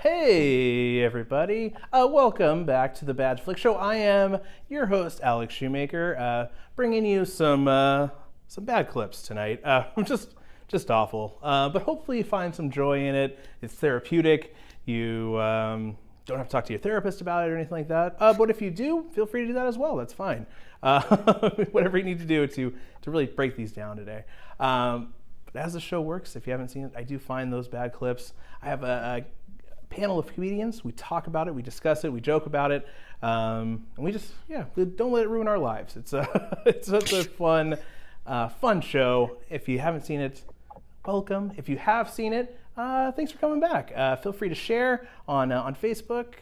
Hey everybody, welcome back to the Bad Flick Show. I am your host, Alex Shoemaker, bringing you some bad clips tonight. Just awful, but hopefully you find some joy in it. It's therapeutic. You don't have to talk to your therapist about it or anything like that. But if you do, feel free to do that as well. That's fine. Whatever you need to do to really break these down today. But as the show works, if you haven't seen it, I do find those bad clips. I have a panel of comedians. We talk about it, we discuss it, we joke about it, and we just don't let it ruin our lives. It's a fun show. If you haven't seen it, welcome. If you have seen it, thanks for coming back. Feel free to share on Facebook,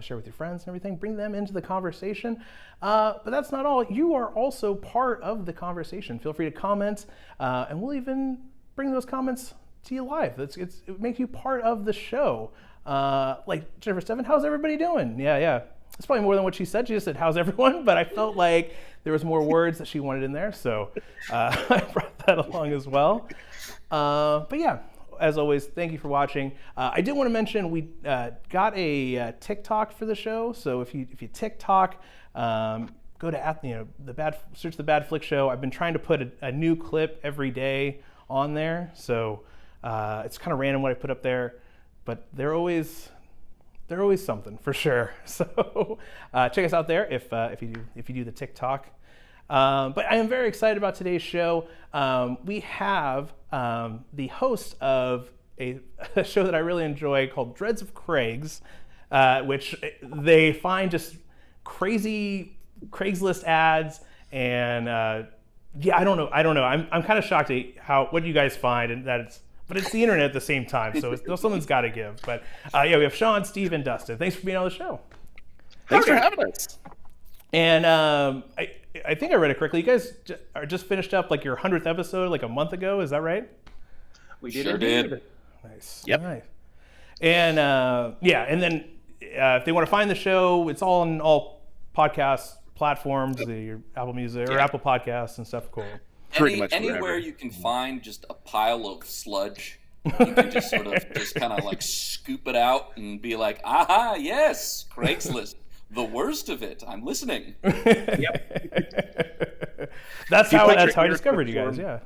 share with your friends and everything. Bring them into the conversation. But that's not all. You are also part of the conversation. Feel free to comment, and we'll even bring those comments to you live. It makes you part of the show. Like Jennifer Steven, how's everybody doing? Yeah. It's probably more than what she said. She just said, how's everyone? But I felt like there was more words that she wanted in there. So I brought that along as well. But yeah, as always, thank you for watching. I did want to mention we got a TikTok for the show. So if you TikTok, go to search the Bad Flick Show. I've been trying to put a new clip every day on there. So it's kind of random what I put up there, but they're always something for sure. So check us out there if you do the TikTok. But I am very excited about today's show. We have the host of a show that I really enjoy called Dreads of Craigs, which they find just crazy Craigslist ads and I don't know. I'm kind of shocked at what you guys find, and but it's the internet at the same time, so something's got to give. But we have Sean, Steve, and Dustin. Thanks for being on the show. Thanks for having us. And I think I read it correctly. You guys are just finished up like your 100th episode like a month ago. Is that right? We sure did. Nice. Yep. Nice. And and then if they want to find the show, it's all on all podcast platforms, the Apple Music or Apple Podcasts and stuff. Cool. Pretty much anywhere you can find just a pile of sludge, you can just sort of just kind of like scoop it out and be like, aha, yes, Craigslist, the worst of it. I'm listening. Yep. That's how I discovered you guys. Yeah.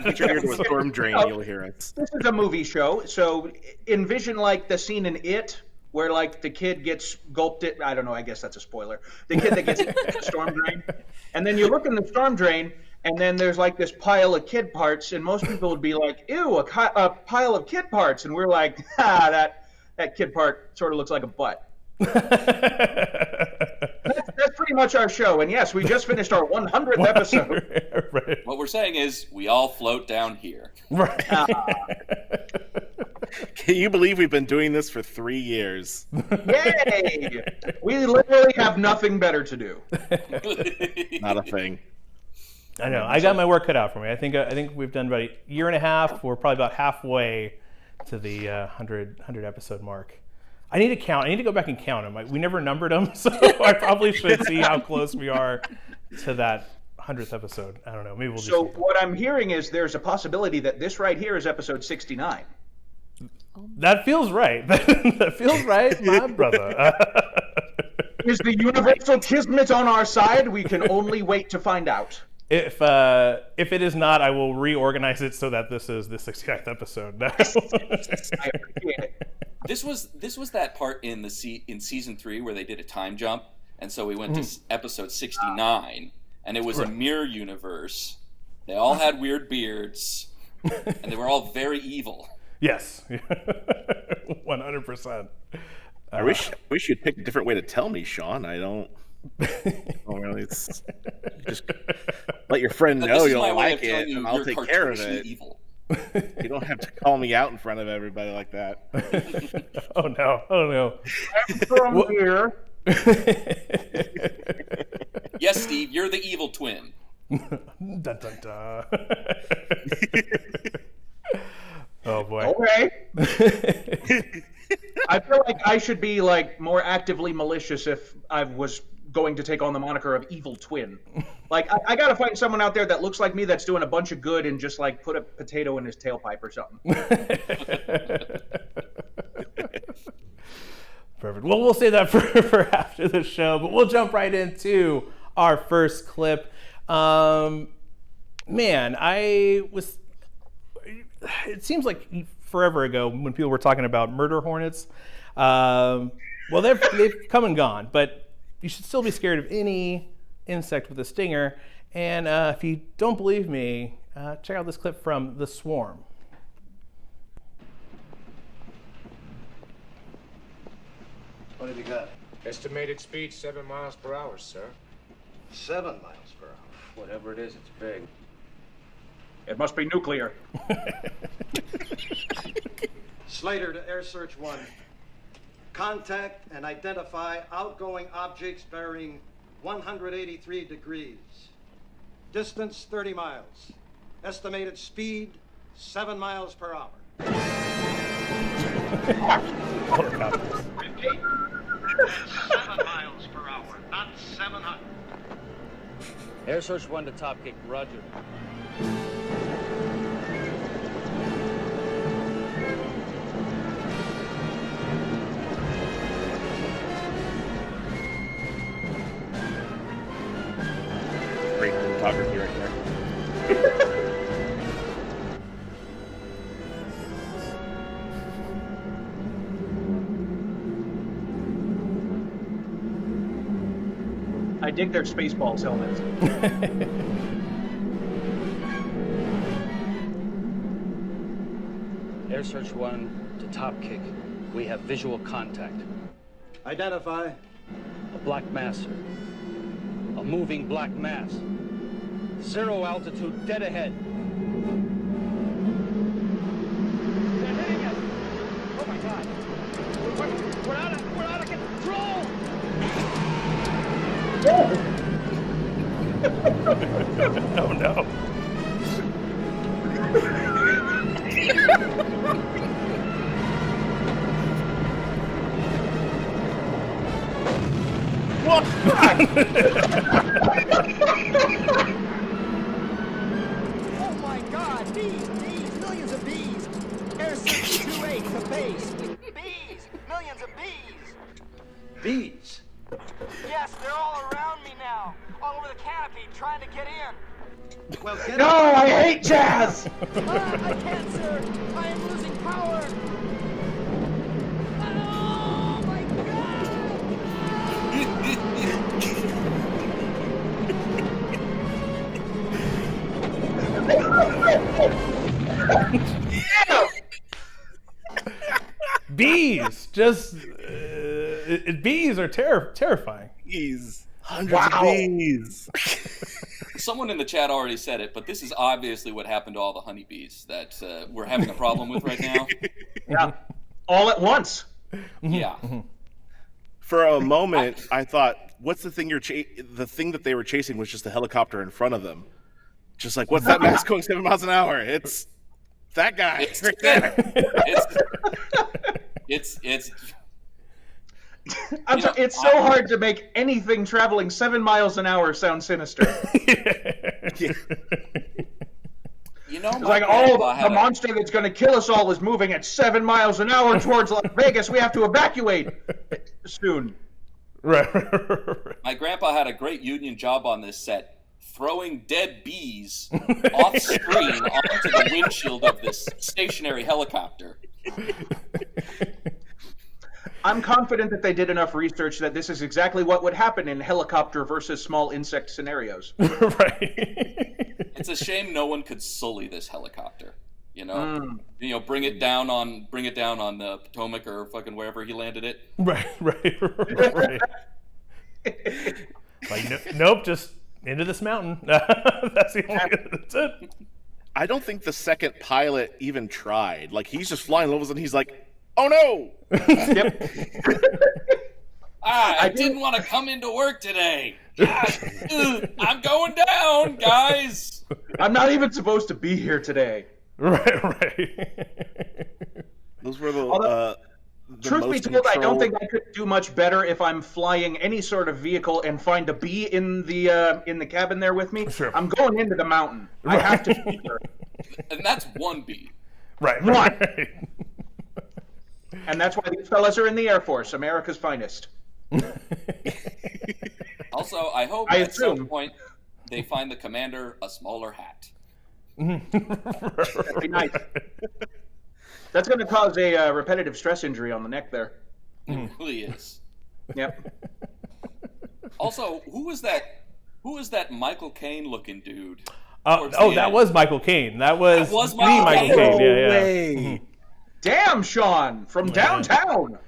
Put your ear to a storm drain, you'll hear us. This is a movie show, so envision like the scene in It, where like the kid gets gulped it. I don't know. I guess that's a spoiler. The kid that gets in the storm drain, and then you look in the storm drain, and then there's like this pile of kid parts, and most people would be like, "Ew, a pile of kid parts," and we're like, that kid part sort of looks like a butt. That's pretty much our show. And yes, we just finished our 100th episode. Right. What we're saying is we all float down here. Right. Can you believe we've been doing this for 3 years? Yay! We literally have nothing better to do. Not a thing. I know. I got my work cut out for me. I think we've done about a year and a half. We're probably about halfway to the 100 episode mark. I need to count. I need to go back and count them. We never numbered them, so I probably should see how close we are to that 100th episode. I don't know. Maybe we'll. So what I'm hearing is there's a possibility that this right here is episode 69. That feels right. That feels right, my brother. Is the universal kismet on our side? We can only wait to find out. If it is not, I will reorganize it so that this is the 69th episode. I appreciate it. This was that part in season 3 where they did a time jump, and so we went to episode 69, and it was a mirror universe. They all had weird beards, and they were all very evil. Yes, 100%. I wish you'd pick a different way to tell me, Sean. I don't. Oh, really? Just let your friend know you'll like it, and I'll take care of it. Evil. You don't have to call me out in front of everybody like that. Oh no! I'm from here. Yes, Steve, you're the evil twin. Dun, dun, dun. Oh boy. Okay. I feel like I should be like more actively malicious if I was going to take on the moniker of evil twin. Like I gotta find someone out there that looks like me that's doing a bunch of good and just like put a potato in his tailpipe or something. Perfect. Well, we'll save that for after the show, but we'll jump right into our first clip. Man, it seems like forever ago when people were talking about murder hornets. Well, they've come and gone, but you should still be scared of any insect with a stinger. And if you don't believe me, check out this clip from The Swarm. What have you got? Estimated speed 7 miles per hour, sir. 7 miles per hour. Whatever it is, it's big. It must be nuclear. Slater to Air Search 1. Contact and identify outgoing objects bearing 183 degrees. Distance 30 miles. Estimated speed 7 miles per hour. Helicopters. Repeat. That's 7 miles per hour, not 700. Air Search 1 to Top Kick, roger. Great photography right there. I dig their Spaceballs helmets. Air Search 1 to Top Kick. We have visual contact. Identify. A black mass, sir. A moving black mass. 0 altitude, dead ahead. They're hitting us! Oh my God! We're out of control! Oh no. What? Oh my God! Bees! Millions of bees! Air 628 to base! Bees! Millions of bees! Bees. Yes, they're all around me now! All over the canopy, trying to get in! Well, get No, up. I hate jazz! I can't, sir! I am losing power! Oh my God! Bees, just bees are terrifying. Bees. Hundreds of bees. Someone in the chat already said it, but this is obviously what happened to all the honeybees that we're having a problem with right now. Yeah, all at once. Yeah. For a moment, I thought, what's the thing the thing that they were chasing was just a helicopter in front of them. Just like, what's that mass going 7 miles an hour? It's that guy right there. It's I'm sorry, it's so hard to make anything traveling 7 miles an hour sound sinister. You know, It's like, the monster that's going to kill us all is moving at 7 miles an hour towards Las Vegas. We have to evacuate soon. Right. My grandpa had a great union job on this set, throwing dead bees off screen onto the windshield of this stationary helicopter. I'm confident that they did enough research that this is exactly what would happen in helicopter versus small insect scenarios. Right. It's a shame no one could sully this helicopter. You know, bring it down on the Potomac or fucking wherever he landed it. Right. Like, nope, just into this mountain. That's the only. That's it. I don't think the second pilot even tried. Like, he's just flying levels and he's like, oh no! Yep. I didn't want to come into work today. I'm going down, guys. I'm not even supposed to be here today. Right. Those were the Truth be told, I don't think I could do much better if I'm flying any sort of vehicle and find a bee in the cabin there with me. Sure. I'm going into the mountain. I have to be there. And that's one bee. Right. One. And that's why these fellas are in the Air Force, America's finest. Also, I hope at some point they find the commander a smaller hat. That'd be nice. That's going to cause a repetitive stress injury on the neck there. It really is. Yep. Also, who was that Michael Caine looking dude? That was Michael Caine. That was Michael Caine. Yeah. Damn, Sean from downtown.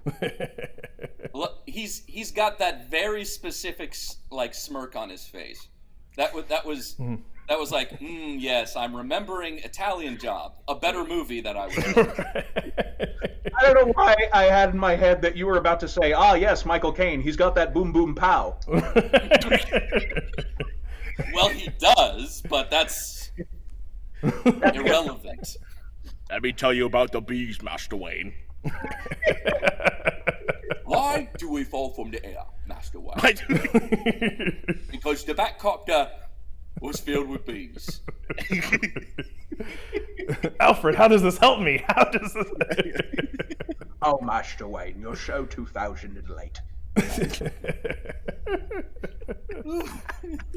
Look, he's got that very specific like smirk on his face. That was like, yes, I'm remembering Italian Job, a better movie that I was. I don't know why I had in my head that you were about to say, yes, Michael Caine. He's got that boom boom pow. Well, he does, but that's irrelevant. Let me tell you about the bees, Master Wayne. Why do we fall from the air, Master Wayne? Because the Batcopter was filled with bees. Alfred, how does this help me? How does this... Oh, Master Wayne, you're so 2000 and late.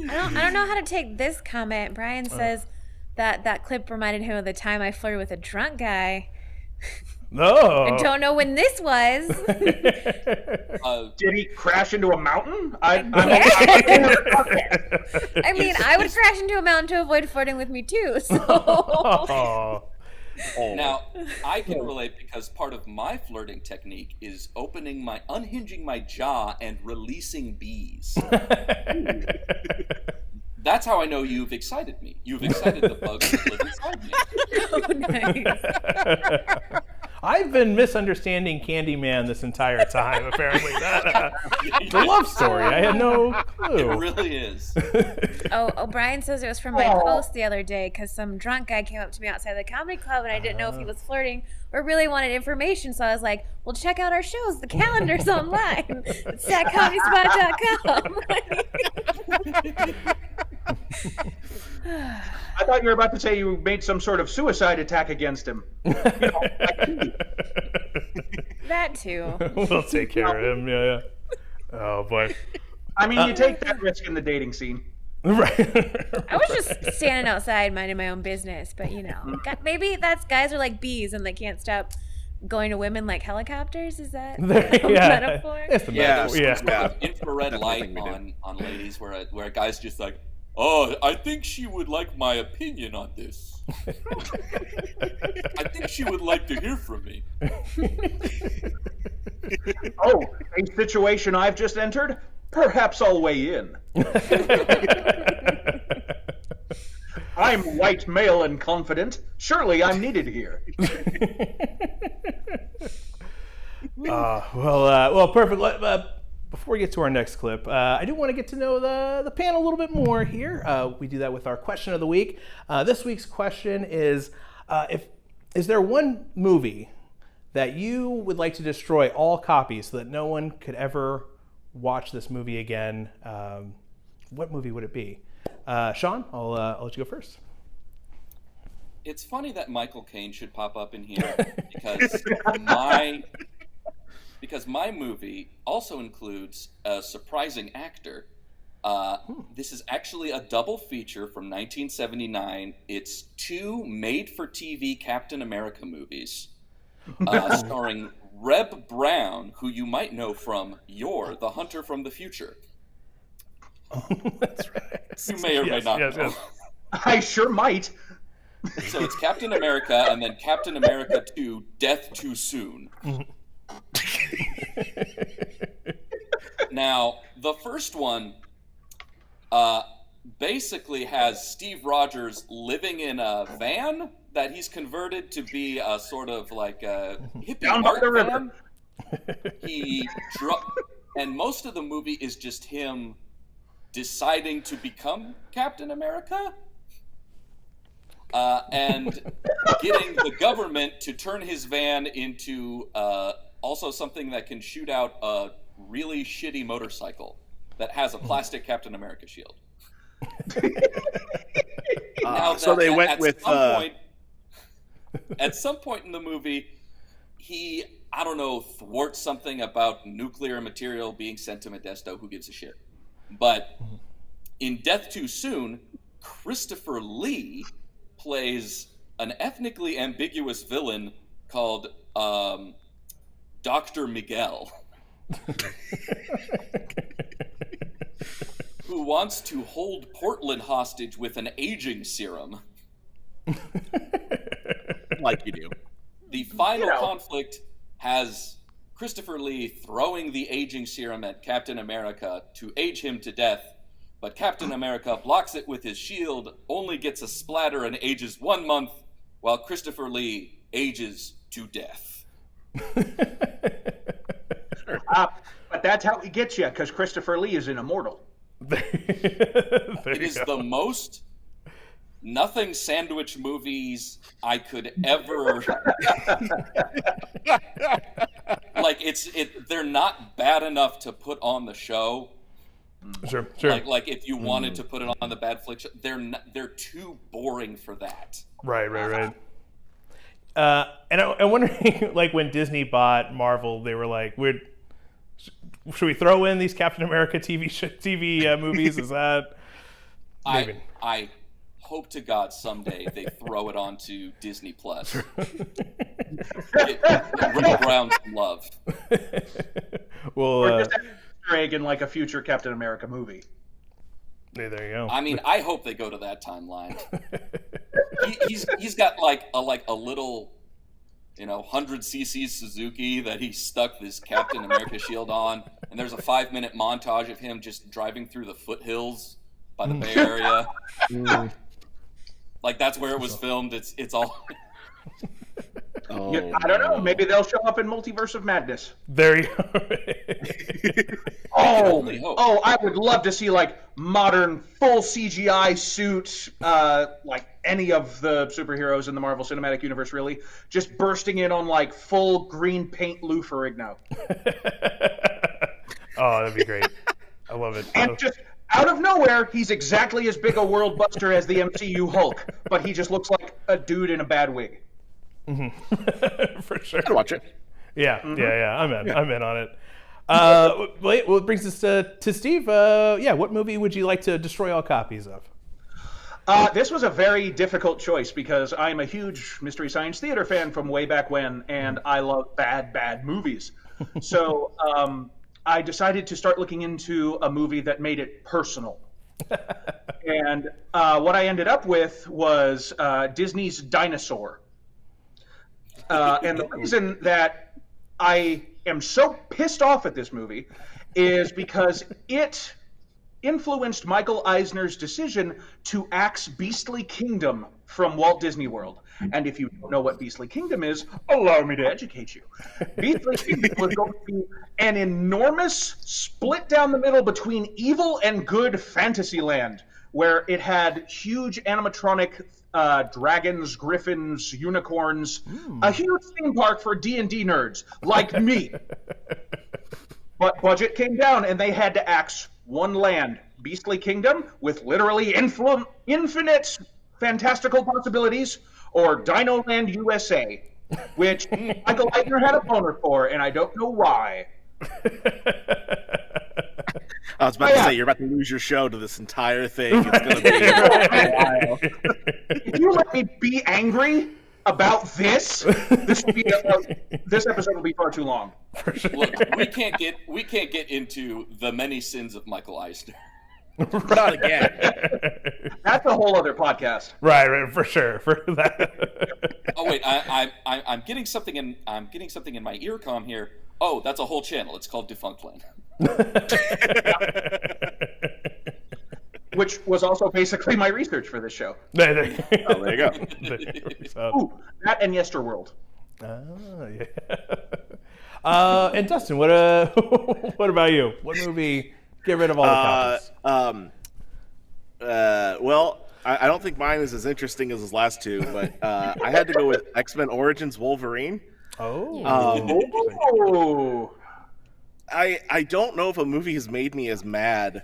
I don't know how to take this comment. Brian says that clip reminded him of the time I flirted with a drunk guy. No. I don't know when this was. Did he crash into a mountain? I mean, I would crash into a mountain to avoid flirting with me too. So. Now, I can relate because part of my flirting technique is unhinging my jaw and releasing bees. That's how I know you've excited me. You've excited the bugs that live inside me. Oh, nice. I've been misunderstanding Candyman this entire time, apparently. It's a love story. I had no clue. It really is. Brian says it was from my post the other day because some drunk guy came up to me outside the comedy club and I didn't know if he was flirting or really wanted information. So I was like, well, check out our shows. The calendar's online. It's satcomedyspot.com. I thought you were about to say you made some sort of suicide attack against him. That too. We'll take care of him. Yeah. Oh boy. I mean, you take that risk in the dating scene. Right. I was just standing outside minding my own business, but maybe guys are like bees and they can't stop going to women like helicopters. Is that a metaphor? It's the metaphor. Yeah. Infrared light on ladies where a guy's just like, oh, I think she would like my opinion on this. I think she would like to hear from me. Oh, a situation I've just entered? Perhaps I'll weigh in. I'm white, male, and confident. Surely I'm needed here. Well, perfect. Before we get to our next clip, I do want to get to know the panel a little bit more here. We do that with our question of the week. This week's question is, is there one movie that you would like to destroy all copies so that no one could ever watch this movie again? What movie would it be? Sean, I'll let you go first. It's funny that Michael Caine should pop up in here because my movie also includes a surprising actor. This is actually a double feature from 1979. It's two made-for-TV Captain America movies starring Reb Brown, who you might know from You're the Hunter from the Future. That's right. You may or may not know. Yes. I sure might. So it's Captain America and then Captain America 2, Death Too Soon. Now, the first one basically has Steve Rogers living in a van that he's converted to be a sort of like a hippie art van. And most of the movie is just him deciding to become Captain America and getting the government to turn his van into also something that can shoot out a really shitty motorcycle that has a plastic Captain America shield. So they went with... At some point in the movie, I don't know, thwarts something about nuclear material being sent to Modesto. Who gives a shit? But in Death Too Soon, Christopher Lee plays an ethnically ambiguous villain called Dr. Miguel, who wants to hold Portland hostage with an aging serum. Like you do. The final conflict has Christopher Lee throwing the aging serum at Captain America to age him to death, but Captain America blocks it with his shield, only gets a splatter, and ages 1 month, while Christopher Lee ages to death. But that's how he gets you, because Christopher Lee is an immortal. It is the most nothing sandwich movies I could ever like. They're not bad enough to put on the show. Sure. Like if you wanted to put it on the Bad Flick show, they're too boring for that. Right. And I'm wondering, like, when Disney bought Marvel, they were like, should we throw in these Captain America TV movies? Is that maybe? I hope to God someday they throw it onto Disney Plus. Red Brown some love. Well, or just an Easter egg in like a future Captain America movie. There you go. I mean, I hope they go to that timeline. He's got like a little, 100cc Suzuki that he stuck this Captain America shield on, and there's a 5-minute montage of him just driving through the foothills by the Bay Area. Like that's where it was filmed. It's all. I don't know. Maybe they'll show up in Multiverse of Madness. There you go. I would love to see like modern full CGI suit, like any of the superheroes in the Marvel Cinematic Universe, really, just bursting in on like full green paint Lou Ferrigno. Oh, that'd be great. I love it. And just out of nowhere, he's exactly as big a world buster as the MCU Hulk, but he just looks like a dude in a bad wig. Mm-hmm. For sure. I'd watch it. Yeah. I'm in on it. Well, it brings us to Steve. What movie would you like to destroy all copies of? This was a very difficult choice because I'm a huge Mystery Science Theater fan from way back when, and I love bad movies. So I decided to start looking into a movie that made it personal. And what I ended up with was Disney's Dinosaur. And the reason that I am so pissed off at this movie is because it influenced Michael Eisner's decision to axe Beastly Kingdom from Walt Disney World. And if you don't know what Beastly Kingdom is, allow me to educate you. Beastly Kingdom was going to be an enormous split down the middle between evil and good Fantasyland, where it had huge animatronic dragons, griffins, unicorns, a huge theme park for D&D nerds like me. But budget came down and they had to axe one land, Beastly Kingdom, with literally infinite fantastical possibilities, or Dino Land USA, which Michael Eisner had a boner for, and I don't know why. I was about to say, you're about to lose your show to this entire thing. It's going to be a while. If you let me be angry about this episode will be far too long. Look, we can't get into the many sins of Michael Eisner. Not again. That's a whole other podcast. Right, for sure. For that. Oh wait, I'm getting something in. I'm getting something in my earcom here. Oh, that's a whole channel. It's called Defunctland. Which was also basically my research for this show. There you go. Ooh, that and Yesterworld. Oh, yeah. And Dustin, what about you? What movie? Get rid of all the copies. Well, I don't think mine is as interesting as his last two, but I had to go with X-Men Origins Wolverine. Oh. I don't know if a movie has made me as mad.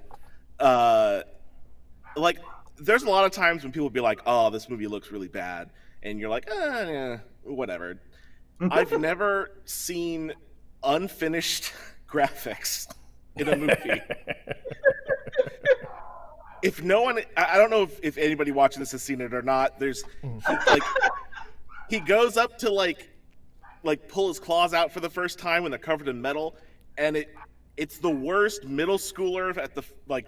Like, there's a lot of times when people be like, "Oh, this movie looks really bad," and you're like, "Whatever." I've never seen unfinished graphics in a movie. If no one, I don't know if anybody watching this has seen it or not. There's he goes up to like pull his claws out for the first time when they're covered in metal, and it's the worst middle schooler at the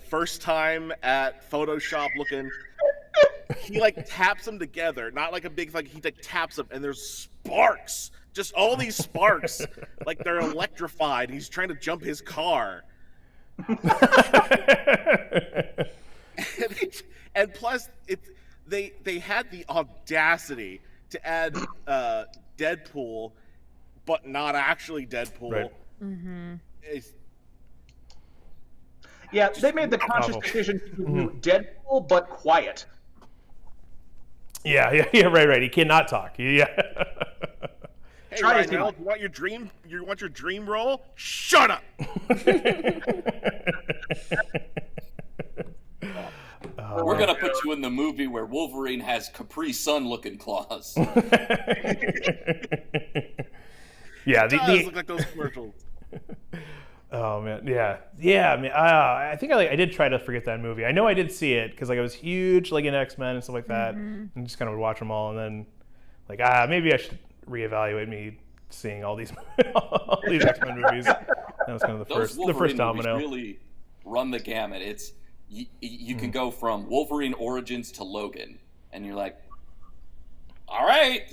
first time at Photoshop looking. He taps them together, not like a big he taps them, and there's sparks, just all these sparks, like they're electrified. He's trying to jump his car. And plus, they had the audacity to add Deadpool, but not actually Deadpool. Right. Mm-hmm. Yeah, they made the conscious decision to do Deadpool, but quiet. Yeah, right. He cannot talk. Yeah. Hey, Ryan Reynolds, you want your dream role? Shut up. We're gonna put you in the movie where Wolverine has Capri Sun looking claws. Yeah, it does look like those commercials. Oh man, yeah, man. I think I did try to forget that movie. I know I did see it because I was huge in X-Men and stuff like that, and just kind of would watch them all, and then maybe I should reevaluate me seeing all these X-Men movies. That was kind of the first domino. Really run the gamut. It's you can go from Wolverine Origins to Logan, and you're like, all right.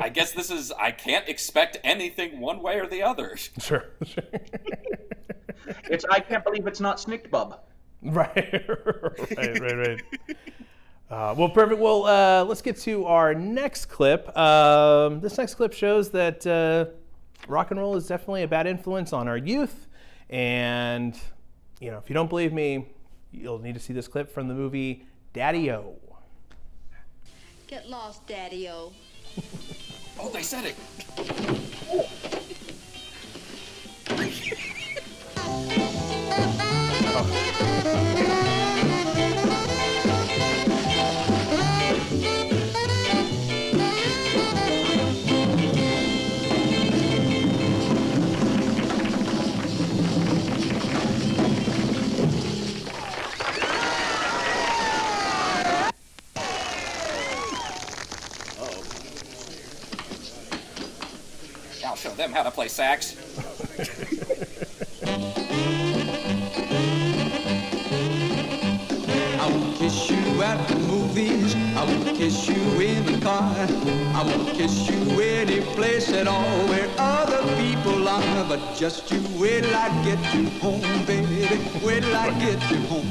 I guess I can't expect anything one way or the other. Sure. I can't believe it's not Snicked Bub. Right. Well, perfect. Well, let's get to our next clip. This next clip shows that rock and roll is definitely a bad influence on our youth. And, if you don't believe me, you'll need to see this clip from the movie Daddy-O. Get lost, Daddy-O. Oh, they said it. I'll show them how to play sax. I won't kiss you at the movies. I won't kiss you in the car. I won't kiss you any place at all where other people are. But just you wait till I get you home, baby. Wait till I get you home.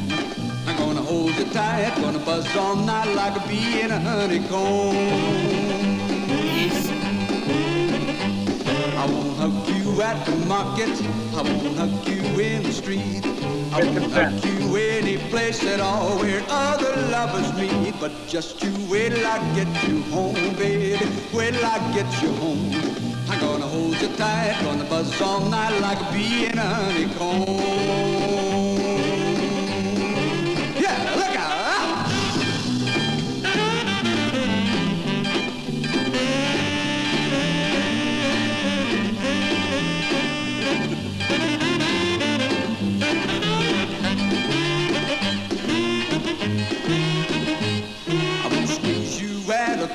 I'm gonna hold you tight, gonna buzz all night like a bee in a honeycomb. I won't hug you at the market. I won't hug you in the street. I won't hug you any place at all where other lovers meet. But just you wait till I get you home, baby. Wait till I get you home. I'm gonna hold you tight, gonna buzz all night like a bee in a honeycomb. Yeah, look out!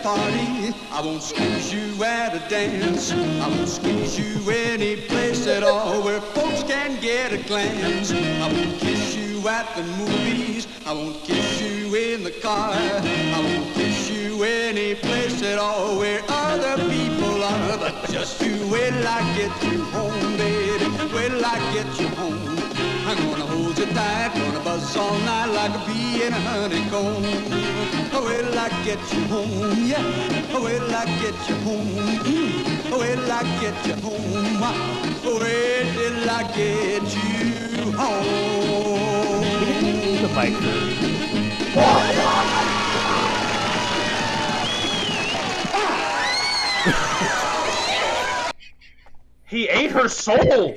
Party. I won't squeeze you at a dance. I won't squeeze you any place at all where folks can get a glance. I won't kiss you at the movies. I won't kiss you in the car. I won't kiss you any place at all where other people are. But just you wait till I get you home, baby. Wait till I get you home. I'm gonna hold you tight, gonna buzz all night like a bee in a honeycomb. Wait till I get you home, yeah. Wait till I get you home. Wait till I get you home. Wait till I get you home. The mic. He ate her soul.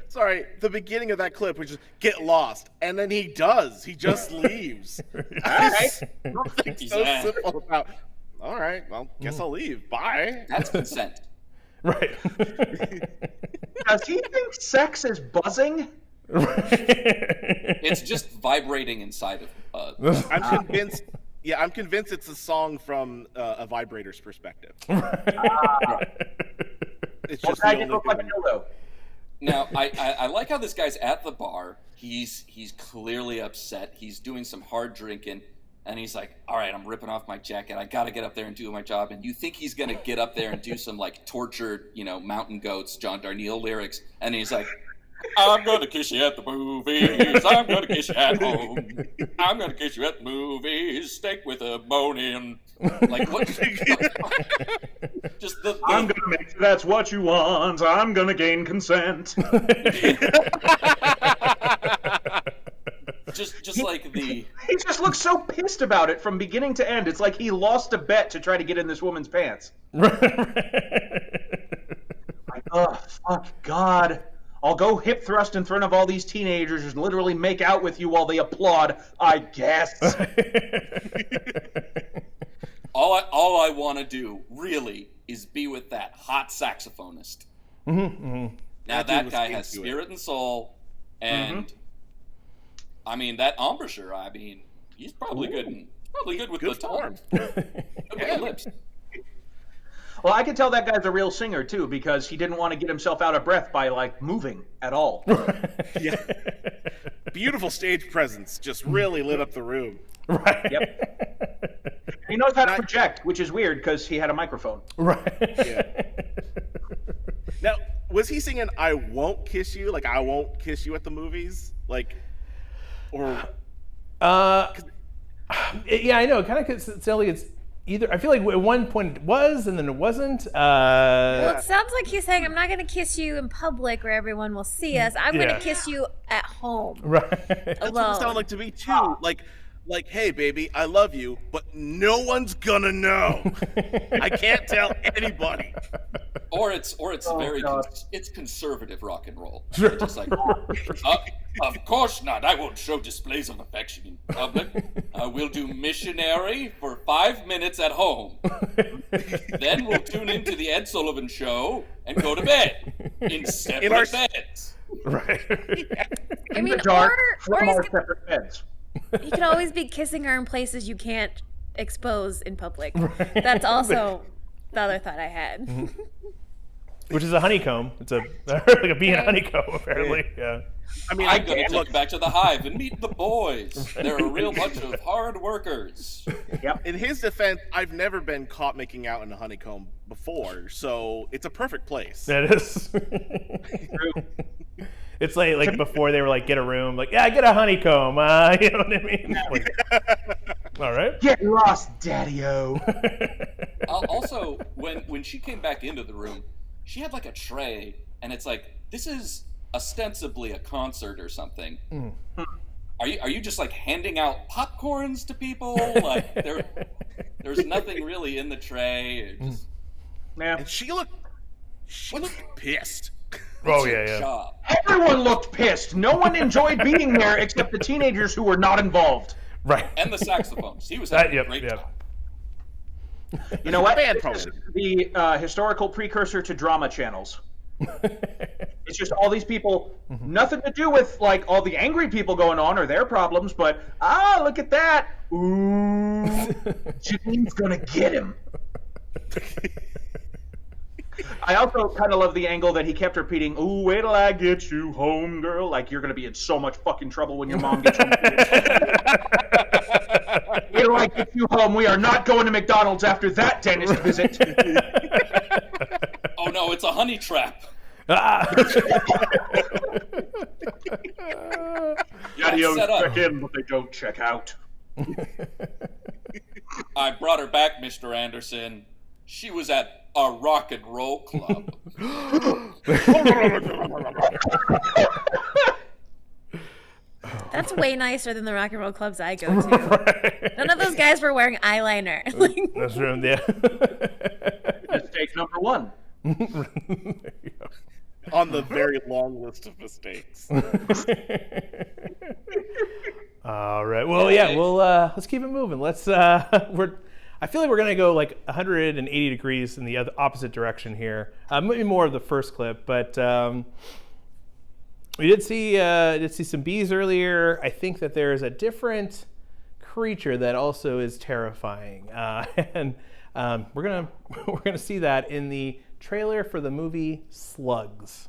Sorry, the beginning of that clip, which is get lost, and then he does. He just leaves. All right. Something so simple about. all right, well, guess I'll leave. Bye. That's consent. Right. Does he think sex is buzzing? It's just vibrating inside of. I'm convinced. Yeah, I'm convinced it's a song from a vibrator's perspective. It's just the only thing. Now, I like how this guy's at the bar. He's clearly upset. He's doing some hard drinking, and he's like, all right, I'm ripping off my jacket. I got to get up there and do my job. And you think he's going to get up there and do some, like, tortured, mountain goats, John Darnielle lyrics. And he's like, I'm going to kiss you at the movies. I'm going to kiss you at home. I'm going to kiss you at the movies. Steak with a bone in. Like, what? Just the I'm going to make sure that's what you want. I'm going to gain consent. just like the... He just looks so pissed about it from beginning to end. It's like he lost a bet to try to get in this woman's pants. Like, oh, fuck, God. I'll go hip thrust in front of all these teenagers and literally make out with you while they applaud, I guess. All I want to do, really, is be with that hot saxophonist. Now, that guy has spirit and soul, and, I mean, that embouchure, I mean, he's probably good with the tongue. Good with the lips. Well, I can tell that guy's a real singer, too, because he didn't want to get himself out of breath by, like, moving at all. Yeah. Beautiful stage presence. Just really lit up the room. Right. Yep. He knows how to project, which is weird because he had a microphone. Right. Yeah. Now, was he singing I Won't Kiss You? Like, I won't kiss you at the movies? Like, or... yeah, I know. It kind of sounds like it's either. I feel like at one point it was, and then it wasn't. Well, it sounds like he's saying, I'm not going to kiss you in public where everyone will see us. I'm going to kiss you at home. Right. That's what it sounded like to me, too. Like, hey, baby, I love you, but no one's gonna know. I can't tell anybody. Or it's it's conservative rock and roll. Sure. It's just like, of course not. I won't show displays of affection in public. I will do missionary for 5 minutes at home. Then we'll tune into the Ed Sullivan Show and go to bed in separate beds. Right. I mean, dark, or he's separate beds. He could always be kissing her in places you can't expose in public. That's also the other thought I had. Which is a honeycomb. It's like a bee in a honeycomb, apparently. Yeah. I mean, I'm going to look back to the hive and meet the boys. They're a real bunch of hard workers. Yep. In his defense, I've never been caught making out in a honeycomb before, so it's a perfect place. That is. True. It's like before they were like, get a room. Like, yeah, get a honeycomb. You know what I mean? Like, all right. Get lost, Daddy-O. Also, when she came back into the room, she had like a tray, and it's like, this is ostensibly a concert or something. Are you just like handing out popcorns to people? Like there's nothing really in the tray. Just... Yeah. And she looked pissed. Oh yeah. Everyone looked pissed. No one enjoyed being there except the teenagers who were not involved. Right. And the saxophones. He was having a great time. You know what? This is the historical precursor to drama channels. It's just all these people, nothing to do with like all the angry people going on or their problems, but look at that. Ooh, Janine's gonna get him. I also kind of love the angle that he kept repeating, ooh, wait till I get you home, girl. Like, you're going to be in so much fucking trouble when your mom gets home. Wait till I get you home. We are not going to McDonald's after that dentist visit. Oh, no, it's a honey trap. Daddy-O's check in, but they don't check out. I brought her back, Mr. Anderson. She was at a rock and roll club. That's way nicer than the rock and roll clubs I go to. Right. None of those guys were wearing eyeliner. That's true, yeah. Mistake number one. On the very long list of mistakes. All right. Well, yeah. Well, let's keep it moving. Let's. I feel like we're gonna go like 180 degrees in the opposite direction here. Maybe more of the first clip, but we did see some bees earlier. I think that there is a different creature that also is terrifying, and we're gonna see that in the trailer for the movie Slugs.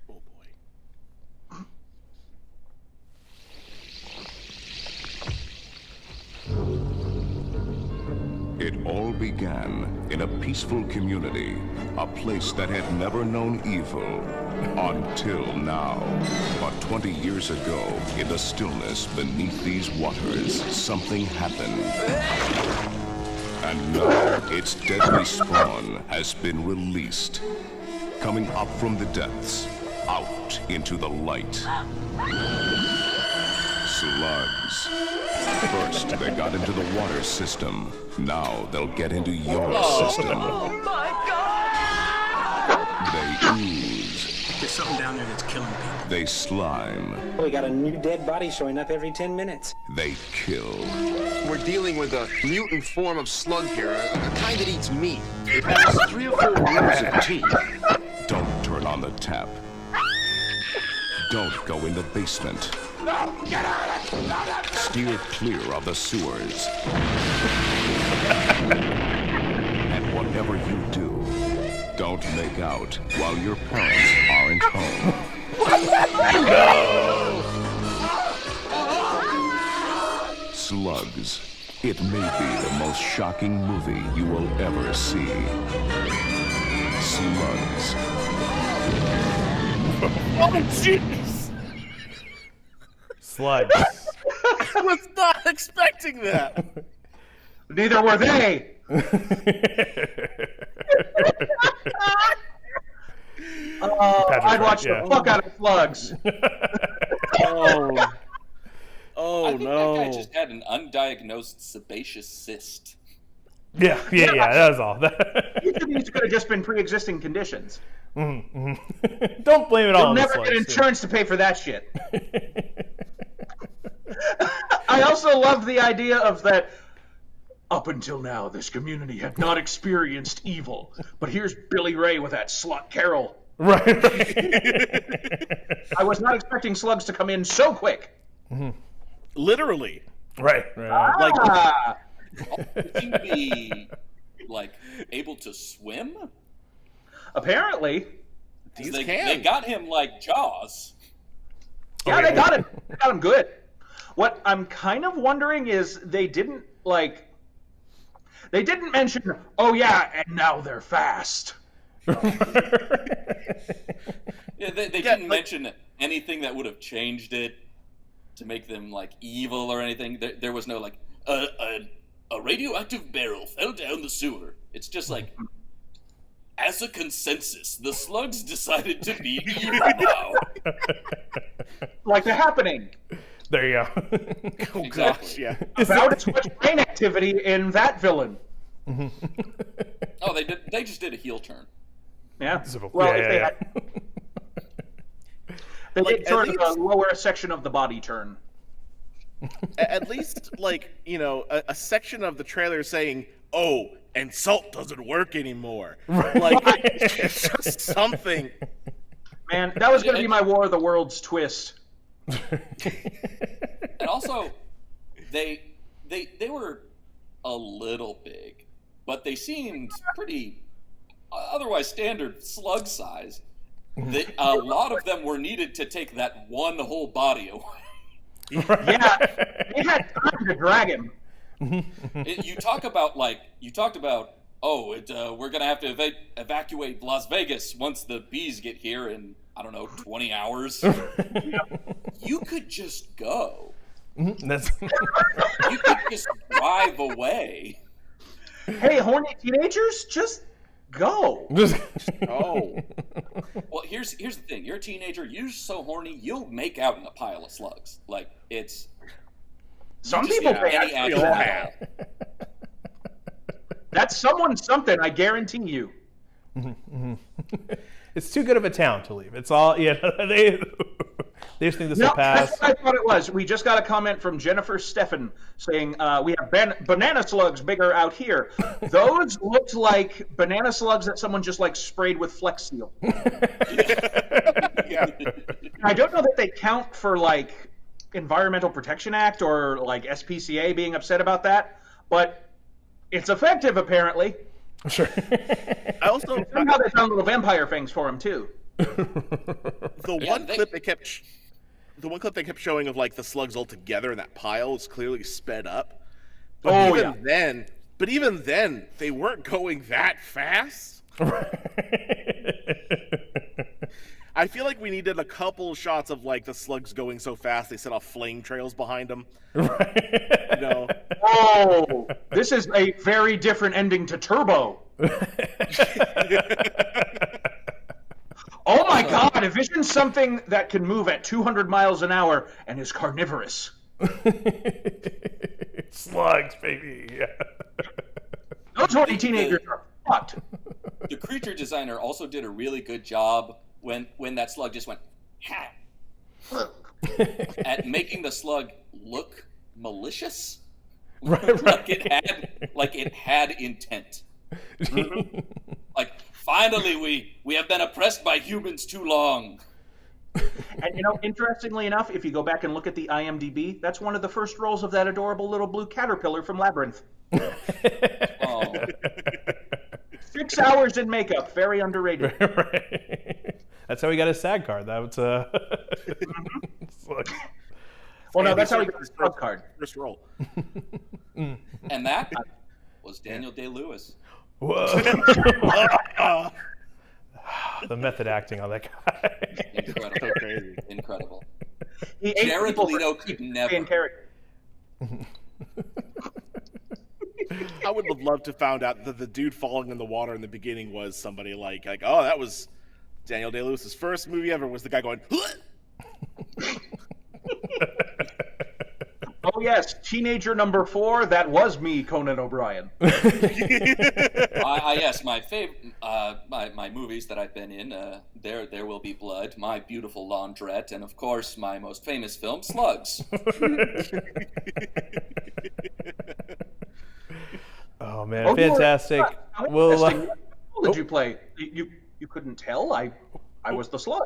Oh boy. It all began in a peaceful community, a place that had never known evil until now. But 20 years ago, in the stillness beneath these waters, something happened. And now its deadly spawn has been released, coming up from the depths, out into the light. Slugs. First, they got into the water system. Now they'll get into your system. Oh my God! They ooze. There's something down there that's killing people. They slime. We got a new dead body showing up every 10 minutes. They kill. We're dealing with a mutant form of slug here, a kind that eats meat. It has 3 or 4 rows of teeth. Don't turn on the tap. Don't go in the basement. No! Get out of it! Steer clear of the sewers. And whatever you do, don't make out while your parents aren't home. Slugs. It may be the most shocking movie you will ever see. Slugs. Oh, jeez! Slugs. I was not expecting that. Neither were they. I'd watch the fuck out of Slugs. Oh I think no! that guy just had an undiagnosed sebaceous cyst. Yeah, that was all. Each of these could have just been pre-existing conditions. Don't blame it all on the You'll never slugs, get insurance to pay for that shit. I also love the idea of that. Up until now, this community had not experienced evil, but here's Billy Ray with that slut Carol. Right. I was not expecting Slugs to come in so quick. Literally. Right. Like, Would you be like able to swim? Apparently, They got him like Jaws. Yeah, they got him. They got him good. What I'm kind of wondering is they didn't mention, oh yeah, and now they're fast. Yeah, they didn't mention anything that would have changed it to make them like evil or anything. There was no like a radioactive barrel fell down the sewer. It's just like, as a consensus, the slugs decided to be evil now. Like The Happening. There you go. Oh gosh, yeah. About as much brain activity in that villain. Oh, they just did a heel turn. Yeah. Well, if they had, they did sort of a lower section of the body turn. At least, a section of the trailer saying, "Oh, and salt doesn't work anymore." Just something. Man, that was going to be my War of the Worlds twist. And also, they were a little big, but they seemed pretty otherwise standard slug size. A lot of them were needed to take that one whole body away. Yeah, they had time to drag him. You talked about, we're gonna have to evacuate Las Vegas once the bees get here in, 20 hours. You could just go. You could just drive away. Hey, horny teenagers, just go. Oh. Well, here's the thing. You're a teenager. You're so horny, you'll make out in a pile of slugs. Like, it's... Some people actually all have. That's someone's something, I guarantee you. It's too good of a town to leave. It's all, they They just think this will pass. That's what I thought it was. We just got a comment from Jennifer Steffen saying we have banana slugs bigger out here. Those looked like banana slugs that someone just like sprayed with Flex Seal. Yeah. I don't know that they count for like Environmental Protection Act or like SPCA being upset about that, but it's effective apparently. Sure. I also somehow they found little vampire fangs for him too. The one clip they kept showing of like the slugs all together in that pile is clearly sped up. But even then, they weren't going that fast. I feel like we needed a couple shots of like the slugs going so fast they set off flame trails behind them. You know? Oh, this is a very different ending to Turbo. Oh my God! Envision something that can move at 200 miles an hour and is carnivorous. Slugs, baby. Those horny teenagers are fucked. The creature designer also did a really good job when that slug just went ha at making the slug look malicious. Right. like it had intent. Like, finally we have been oppressed by humans too long. And interestingly enough, if you go back and look at the IMDb, that's one of the first roles of that adorable little blue caterpillar from Labyrinth. Oh. 6 hours in makeup, very underrated. Right. That's how he got his SAG card. That was Well, no, that's how he got his drug card. First roll. And that was Daniel Day-Lewis. Whoa. The method acting on that guy. Incredible. Crazy. Incredible. Jared Leto could never. I would have loved to found out that the dude falling in the water in the beginning was somebody like oh, that was Daniel Day-Lewis's first movie ever, was the guy going Oh yes, teenager number 4, that was me, Conan O'Brien. Yes, my favorite, my movies that I've been in, There Will Be Blood, My Beautiful Laundrette, and of course my most famous film, Slugs. Oh man, fantastic! How interesting. What did you play? You couldn't tell? I was the slug.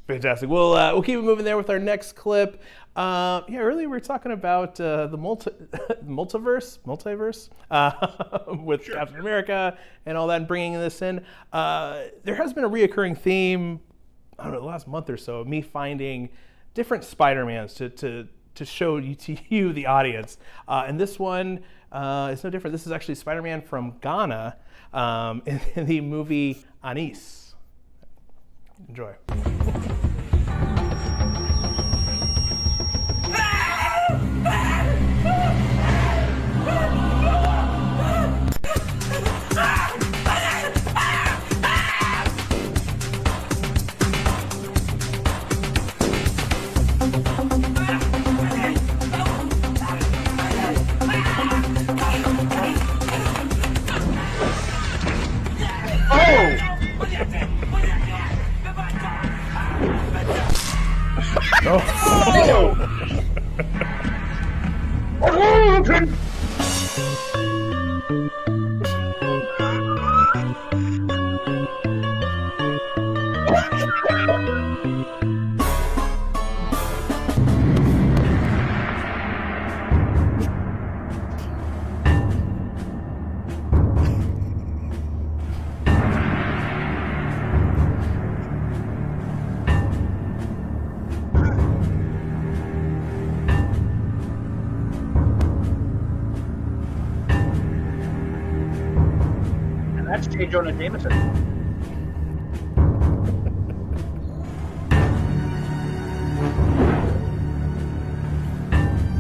Fantastic. We'll keep it moving there with our next clip. Earlier we were talking about the multiverse with Captain America and all that, and bringing this in. There has been a reoccurring theme, I don't know, the last month or so, of me finding different Spider-Mans to show you, the audience. And this one is no different. This is actually Spider-Man from Ghana in the movie Anis. Enjoy. That's J. Jonah Jameson.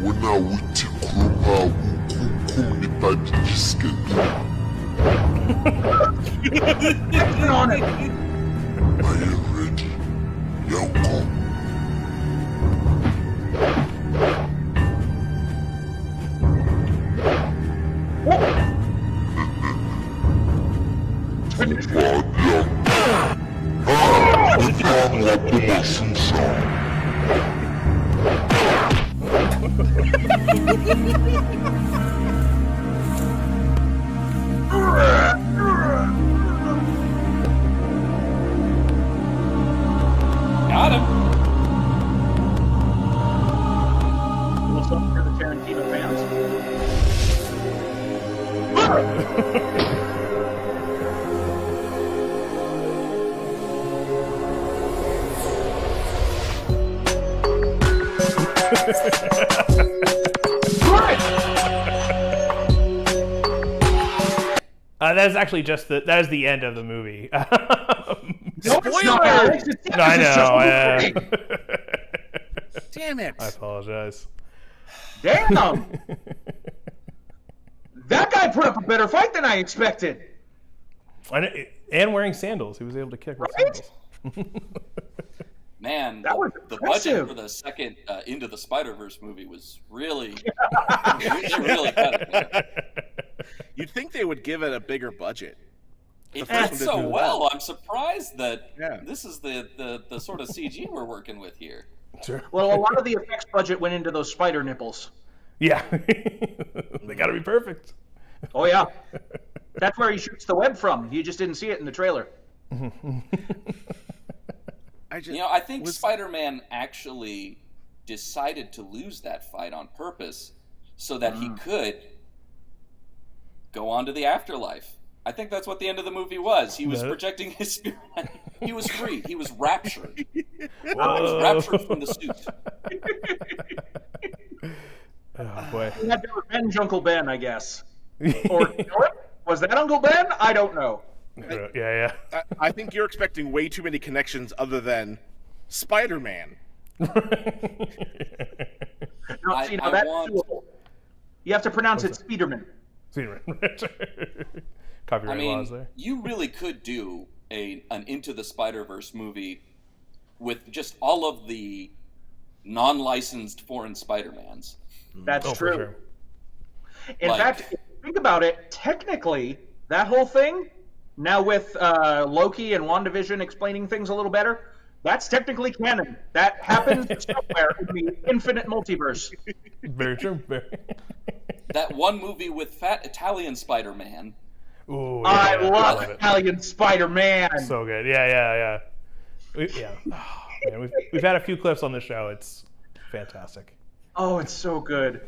Wona wuti kurupa wukum ni babi jiskedi. On it. Are you ready? Yoko. Finish. Got him. A little something for the Tarantino fans. That is actually that is the end of the movie. Spoiler! No, I know. Damn it! I apologize. Damn! That guy put up a better fight than I expected. And wearing sandals, he was able to kick with sandals. Man, That was the budget impressive. for the second Into the Spider-Verse movie was really, it really cut it. You'd think they would give it a bigger budget. It first one did did so do well. I'm surprised that Yeah. this is the sort of CG we're working with here. Sure. Well, a lot of the effects budget went into those spider nipples. Yeah. They gotta be perfect. Oh, yeah. That's where he shoots the web from. You just didn't see it in the trailer. I think Spider-Man actually decided to lose that fight on purpose so that he could go on to the afterlife. I think that's what the end of the movie was. He was projecting his spirit. He was free. He was raptured. He was raptured from the suit. Oh, boy. He had to revenge Uncle Ben, I guess. Or kill him? Was that Uncle Ben? I don't know. Yeah. I think you're expecting way too many connections other than Spider-Man. No, see, now that's doable. You have to pronounce it Spiderman. Copyright I mean, laws there. you really could do an Into the Spider-Verse movie with just all of the non-licensed foreign Spider-Mans. That's for true. sure. In fact, if you think about it, technically, that whole thing, now with Loki and WandaVision explaining things a little better, that's technically canon. That happens somewhere in the infinite multiverse. Very true. That one movie with fat Italian Spider-Man. Ooh, I love Italian Spider-Man. So good. Yeah. Oh, man, we've had a few clips on the show. It's fantastic. Oh, it's so good.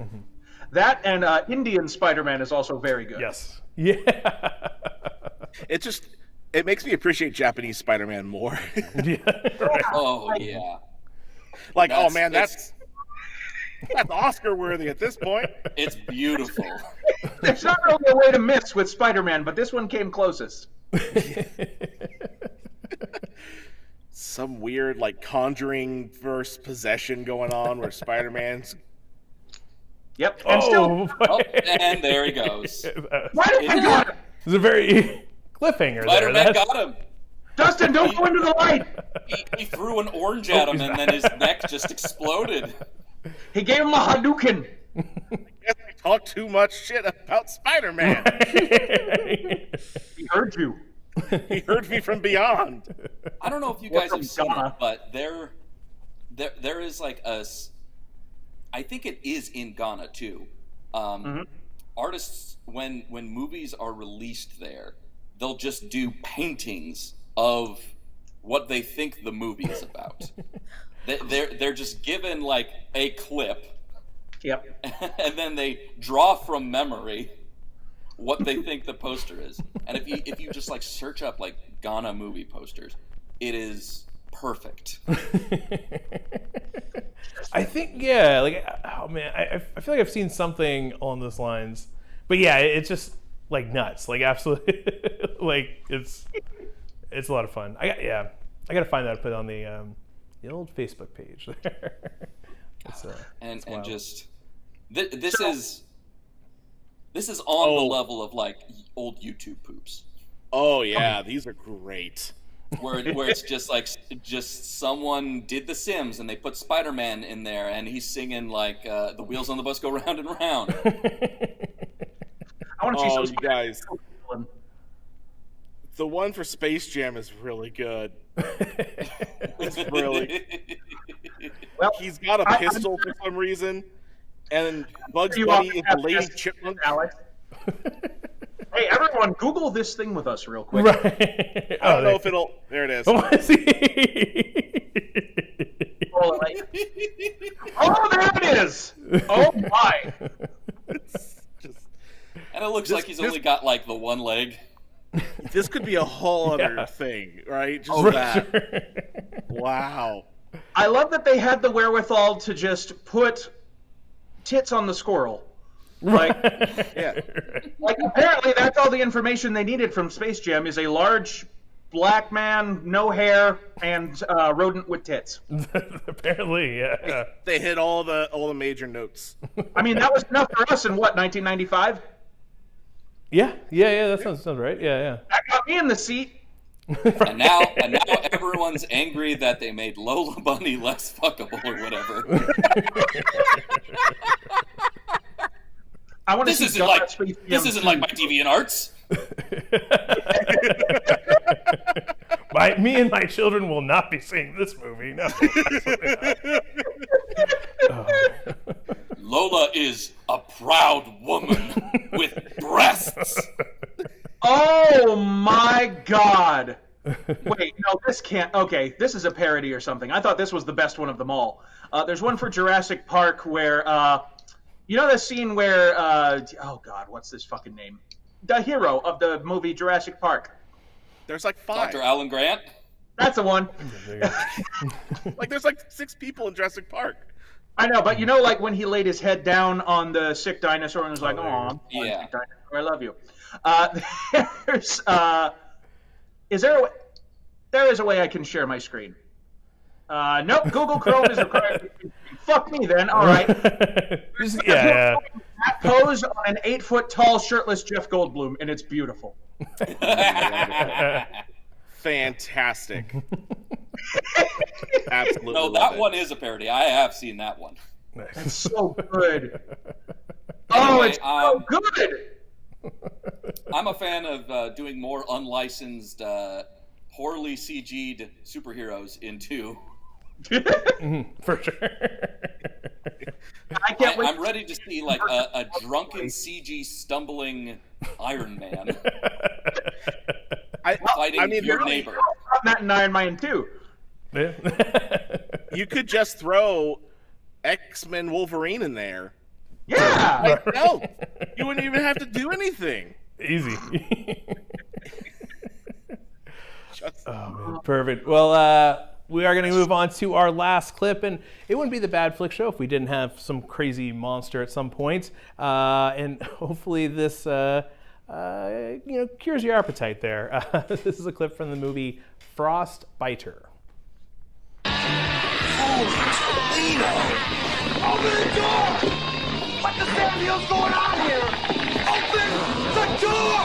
That and Indian Spider-Man is also very good. Yes. Yeah. It makes me appreciate Japanese Spider-Man more. Oh, yeah. Like, that's Oscar worthy at this point. It's beautiful. There's not really a way to miss with Spider-Man, but this one came closest. Some weird, Conjuring verse possession going on where Spider-Man's... Yep, and and there he goes. Why did I got him? It's a very cliffhanger Spider-Man there. got him. Dustin, don't go into the light! He threw an orange at him, and then his neck just exploded. He gave him a Hadouken. I guess we talk too much shit about Spider-Man. He heard you. He heard me from beyond. I don't know if you guys have seen it, but there is I think it is in Ghana too. Artists, when movies are released there, they'll just do paintings of what they think the movie is about. They're just given a clip. Yep. And then they draw from memory what they think the poster is. And if you just search up Ghana movie posters, it is perfect. I think oh man, I feel like I've seen something along those lines, but yeah, it's just nuts, absolutely, it's a lot of fun. I gotta find that, put it on the old Facebook page there. And just this is on the level of old YouTube poops. Oh yeah, these are great. Where it's just someone did The Sims and they put Spider-Man in there and he's singing the wheels on the bus go round and round. I want to see some you guys. The one for Space Jam is really good. It's really. Well, he's got a pistol for some reason, And Bugs Bunny is the lady chipmunk. Alex. Hey, everyone, Google this thing with us real quick. Right. I don't know if it'll. There it is. Oh, I see. Oh, there it is. Oh my. And it looks like he's only got like the one leg. This could be a whole other thing, right? Just that. Sure. Wow. I love that they had the wherewithal to just put tits on the squirrel. Like, yeah. Like apparently that's all the information they needed from Space Jam is a large black man, no hair, and rodent with tits. Apparently, yeah. They hit all the major notes. I mean, that was enough for us in what, 1995? Yeah. That sounds right. Yeah. That got me in the seat. And now everyone's angry that they made Lola Bunny less fuckable or whatever. I want to This isn't like my DeviantArts. Me and my children will not be seeing this movie. No. Lola is a proud woman with breasts. Oh my God! Wait, no, this can't. Okay, this is a parody or something. I thought this was the best one of them all. There's one for Jurassic Park where, you know the scene where, oh God, what's this fucking name? The hero of the movie Jurassic Park. There's like 5. Dr. Alan Grant? That's the one. Like there's like 6 people in Jurassic Park. I know, but you know, like when he laid his head down on the sick dinosaur and was like, "Oh, I'm sorry, yeah. sick dinosaur, I love you." There is a way I can share my screen. Nope, Google Chrome is required. Fuck me then. All right. Yeah. That pose on an 8-foot tall shirtless Jeff Goldblum, and it's beautiful. Fantastic. Absolutely. No, that one is a parody. I have seen that one. It's so good. Oh, it's so good. I'm a fan of doing more unlicensed, poorly CG'd superheroes into. For sure. I'm ready to see like a drunken CG stumbling Iron Man fighting your neighbor. Not in Iron Man 2. Yeah. You could just throw X-Men Wolverine in there. Yeah. Like, no, you wouldn't even have to do anything. Easy. Perfect. Well, we are going to move on to our last clip, and it wouldn't be the Bad Flick Show if we didn't have some crazy monster at some point. And hopefully this, cures your appetite there. This is a clip from the movie Frostbiter. Open the door! What the damn hell's going on here? Open the door!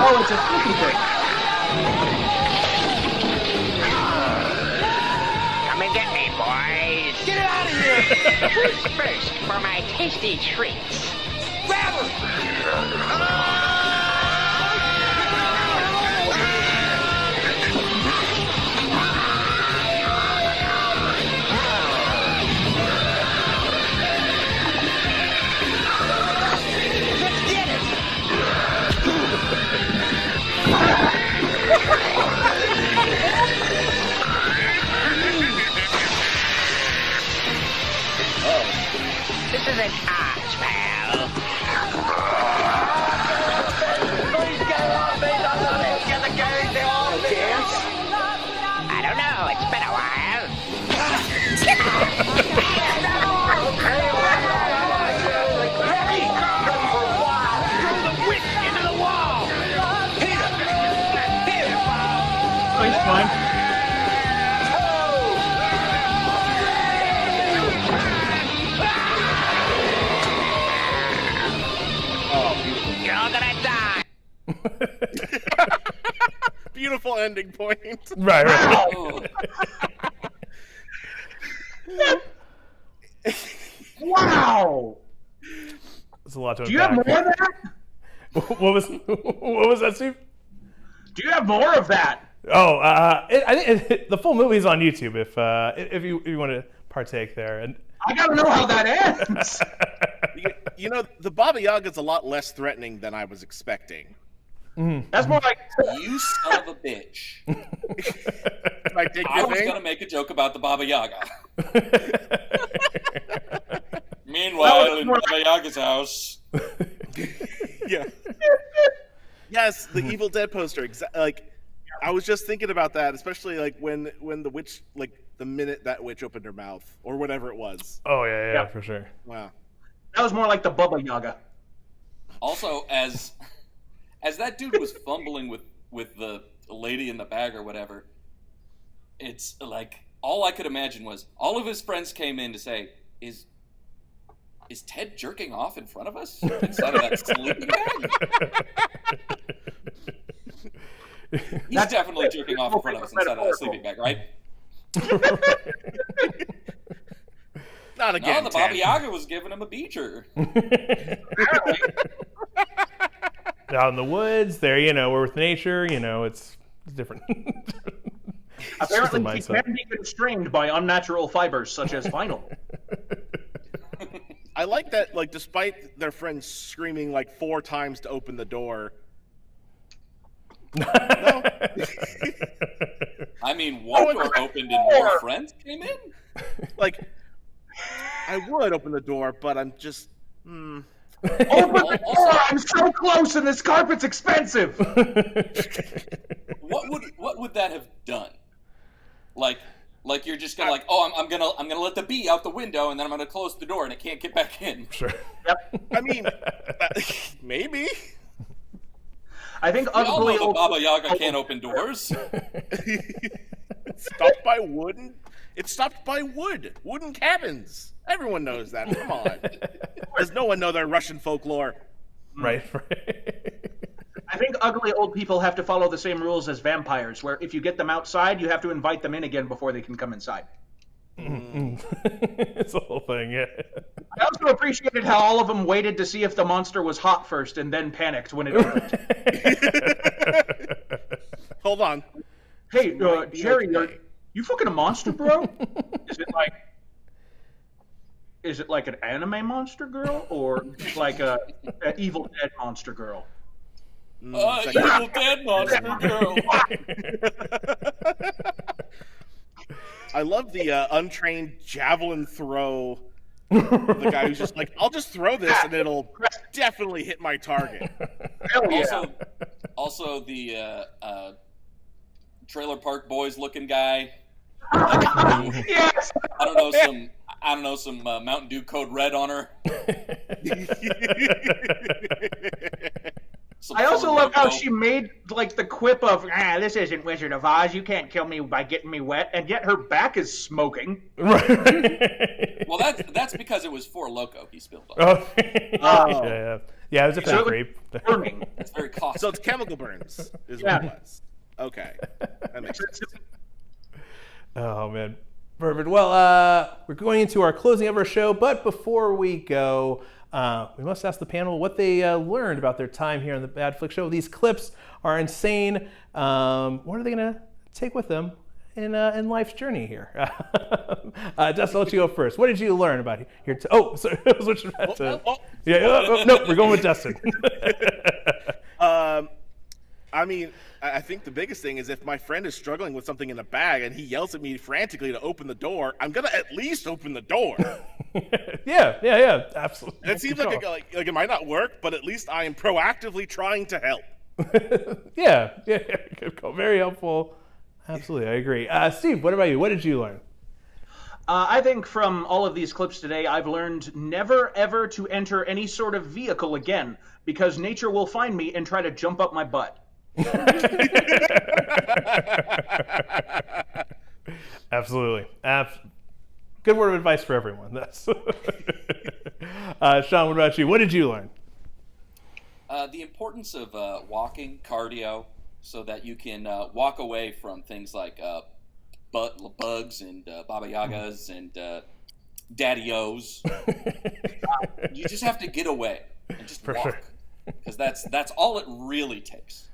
Oh, it's a sticky thing. Come and get me, boys. Get out of here. Who's first for my tasty treats? Grab her! This is an odds, pal. You're gonna die. Beautiful ending point. Right. Wow. It's a lot to Do you have more of that? What was that, Steve? Do you have more of that? Oh, I think the full movie's on YouTube if you want to partake there. And I gotta know how that ends. You know, the Baba Yaga's a lot less threatening than I was expecting. That's more like You son of a bitch. Like, take I your was thing? going to make a joke about the Baba Yaga. Meanwhile, in Baba Yaga's house. Yeah. Yes, the Evil Dead poster. Like, I was just thinking about that, especially like when the witch, like the minute that witch opened her mouth or whatever it was. Oh yeah, for sure. Wow. that was more like the Bubba Yaga. Also, as that dude was fumbling with the lady in the bag or whatever, it's like all I could imagine was all of his friends came in to say, Is Ted jerking off in front of us inside of that sleeping bag? He's definitely jerking off in front of us inside of that sleeping bag, right? Not again. No, the Baba Yaga was giving him a beacher. Out in the woods, there, we're with nature. It's different. Apparently, he can be constrained by unnatural fibers such as vinyl. I like that, like, despite their friends screaming like 4 times to open the door. No. I mean, one door opened and more friends came in? Like, I would open the door, but I'm just... Open the door! I'm so close and this carpet's expensive! What would that have done? Like you're just gonna I'm gonna let the bee out the window and then I'm gonna close the door and it can't get back in. Sure. Yep. I mean, maybe. I think we all know the Baba Yaga can't open doors. It's stopped by wooden. It's stopped by wooden cabins. Everyone knows that. Come on. Does no one know their Russian folklore? Right. I think ugly old people have to follow the same rules as vampires, where if you get them outside, you have to invite them in again before they can come inside. It's the whole thing, yeah. I also appreciated how all of them waited to see if the monster was hot first and then panicked when it opened. Hold on. Hey, Jerry, are you fucking a monster, bro? Is it like an anime monster girl or like an Evil Dead monster girl? Evil Dead monster girl. I love the untrained javelin throw. The guy who's just like, I'll just throw this and it'll definitely hit my target. Hell yeah. Also the Trailer Park Boys looking guy. Yes. I don't know some Mountain Dew Code Red on her. I also love how she made like the quip of, this isn't Wizard of Oz, you can't kill me by getting me wet, and yet her back is smoking. Well, that's because it was Four Loko he spilled on. Yeah, it was a fat grape. That's very costly. So it's chemical burns is what it was. Okay. That makes sense. Oh, man. Perfect. Well, we're going into our closing of our show, but before we go, we must ask the panel what they learned about their time here on the Bad Flick Show. These clips are insane. What are they going to take with them in life's journey here? Dustin, I'll let you go first. What did you learn about here? Sorry. No, we're going with Dustin. I mean, I think the biggest thing is if my friend is struggling with something in a bag and he yells at me frantically to open the door, I'm gonna at least open the door. Yeah, absolutely. And it seems like it might not work, but at least I am proactively trying to help. Yeah, good call. Very helpful. Absolutely, I agree. Steve, what about you? What did you learn? I think from all of these clips today, I've learned never ever to enter any sort of vehicle again, because nature will find me and try to jump up my butt. Absolutely. Good word of advice for everyone. That's Sean, what about you? What did you learn? The importance of walking, cardio, so that you can walk away from things like bugs and Baba Yagas and Daddy-O's. You just have to get away and just walk. Because that's all it really takes.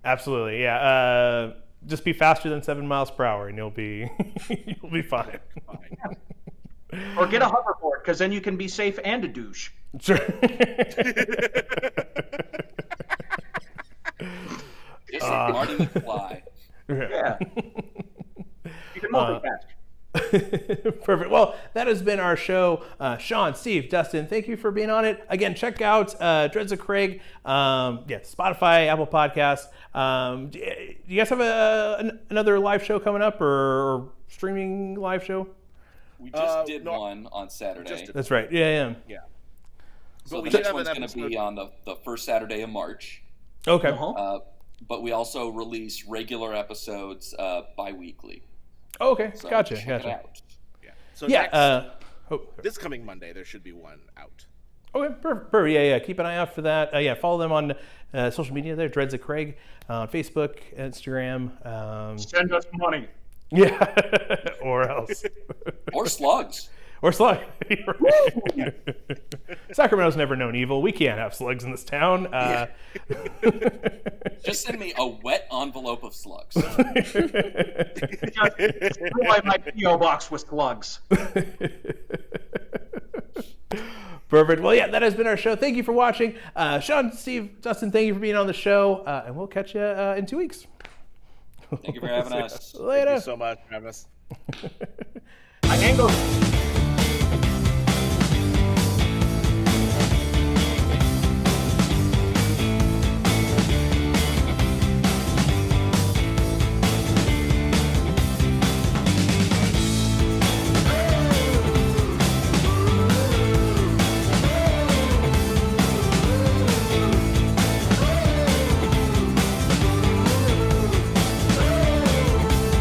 Absolutely, yeah. Just be faster than 7 miles per hour, and you'll be fine. Or get a hoverboard, because then you can be safe and a douche. Sure. Just like Marty McFly. Yeah. You can multitask. Perfect. Well, that has been our show. Sean, Steve, Dustin, thank you for being on it. Again, check out Dreads of Craig. Spotify, Apple Podcasts. Do you guys have another live show coming up or streaming live show? We just did one on Saturday. That's right. Yeah. So the next one's going to be on the first Saturday of March. Okay. But we also release regular episodes bi-weekly. Oh, okay. So Gotcha. check it out. Yeah. So this coming Monday, there should be one out. Okay, perfect. Yeah. Keep an eye out for that. Follow them on social media there, Dreads of Craig, on Facebook, Instagram. Send us money. Yeah, or else. Or slugs. Or slug. Sacramento's never known evil. We can't have slugs in this town. Just send me a wet envelope of slugs. Just fill my P.O. box with slugs. Perfect. Well, yeah, that has been our show. Thank you for watching. Sean, Steve, Dustin, thank you for being on the show. And we'll catch you in 2 weeks. Thank you for having us. Later. Thank you so much for having us. I angled.